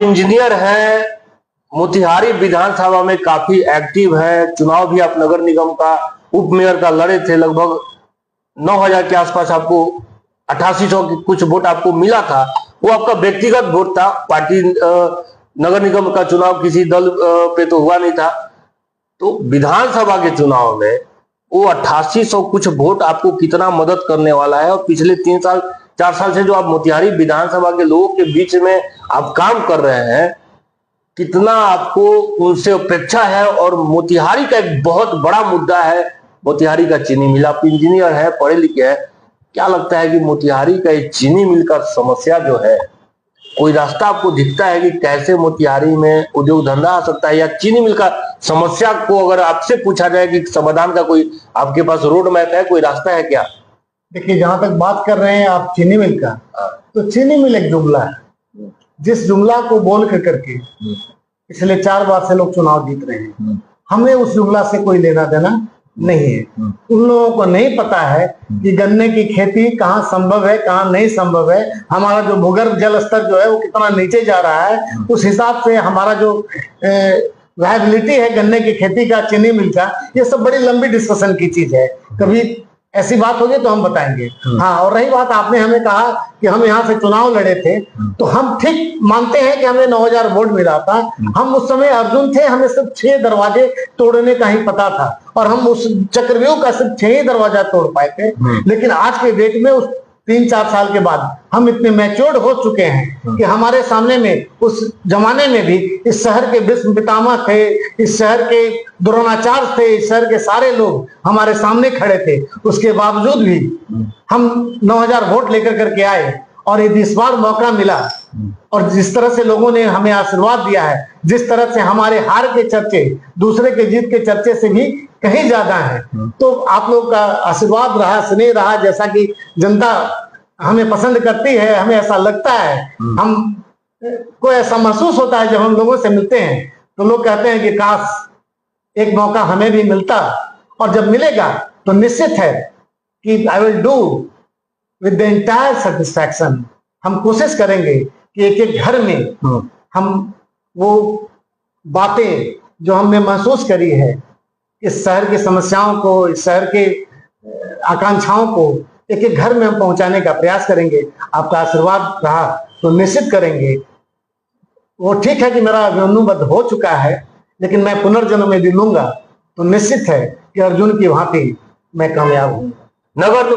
Engineer है, मोतिहारी विधानसभा में काफी एक्टिव है। चुनाव भी आप नगर निगम का उप मेयर का लड़े थे, लगभग 9,000 के आसपास आपको 8800 के कुछ वोट आपको मिला था। वो आपका व्यक्तिगत वोट था, पार्टी नगर निगम का चुनाव किसी दल पे तो हुआ नहीं था। तो विधानसभा के चुनाव में वो 8800 कुछ वोट आपको कितना मदद करने वाला है। और पिछले 3-4 साल से जो आप मोतिहारी विधानसभा के लोगों के बीच में आप काम कर रहे हैं, कितना आपको उनसे अपेक्षा है। और मोतिहारी का एक बहुत बड़ा मुद्दा है मोतिहारी का चीनी मिल। आप इंजीनियर है, पढ़े लिखे हैं, क्या लगता है कि मोतिहारी का ये चीनी मिल का समस्या जो है, कोई रास्ता आपको दिखता है कि कैसे मोतिहारी में उद्योग धंधा आ सकता है? या चीनी मिल का समस्या को अगर आपसे पूछा जाए कि समाधान का कोई आपके पास रोड मैप है, कोई रास्ता है क्या? देखिए, जहां तक बात कर रहे हैं आप चीनी मिल का, तो चीनी मिल एक जुमला है, जिस जुमला को बोल कर करके पिछले 4 बार से लोग चुनाव जीत रहे हैं। हमें उस जुमला से कोई लेना देना नहीं है। उन लोगों को नहीं पता है कि गन्ने की खेती कहाँ संभव है, कहाँ नहीं संभव है। हमारा जो भूगर्भ जल स्तर जो है वो कितना नीचे जा रहा है, उस हिसाब से हमारा जो वायबिलिटी है गन्ने की खेती का, चीनी मिल का, ये सब बड़ी लंबी डिस्कशन की चीज है। कभी ऐसी बात होगी तो हम बताएंगे। हाँ, और रही बात, आपने हमें कहा कि हम यहाँ से चुनाव लड़े थे, तो हम ठीक मानते हैं कि हमें 9,000 वोट मिला था। हम उस समय अर्जुन थे, हमें सिर्फ 6 दरवाजे तोड़ने का ही पता था, और हम उस चक्रव्यूह का सिर्फ 6 ही दरवाजा तोड़ पाए थे। लेकिन आज के डेट में उस 3-4 साल के बाद हम इतने मैच्योर्ड हो चुके हैं कि हमारे सामने में, उस जमाने में भी इस शहर के विश्व पितामह थे, इस शहर के द्रोणाचार्य थे, इस शहर के सारे लोग हमारे सामने खड़े थे। उसके बावजूद भी हम 9,000 वोट लेकर करके आए, और यदि इस बार मौका मिला, और जिस तरह से लोगों ने हमें आशीर्वाद दिया है, जिस तरह से हमारे हार के चर्चे दूसरे के जीत के चर्चे से भी कहीं ज्यादा है, तो आप लोग का आशीर्वाद रहा, स्नेह रहा, जैसा कि जनता हमें पसंद करती है, हमें ऐसा लगता है। हम को ऐसा महसूस होता है जब हम लोगों से मिलते हैं, तो लोग कहते हैं कि काश एक मौका हमें भी मिलता। और जब मिलेगा तो निश्चित है कि I will do with the entire satisfaction. हम कोशिश करेंगे कि एक एक घर में हम वो बातें जो हमने महसूस करी है, इस शहर की समस्याओं को, इस शहर के आकांक्षाओं को एक एक घर में हम पहुंचाने का प्रयास करेंगे। आपका आशीर्वाद रहा तो निश्चित करेंगे। वो ठीक है कि मेरा अनुबद्ध हो चुका है, लेकिन मैं पुनर्जन्म में भी लूंगा तो निश्चित है कि अर्जुन की भांति मैं कामयाब हूँ। नगर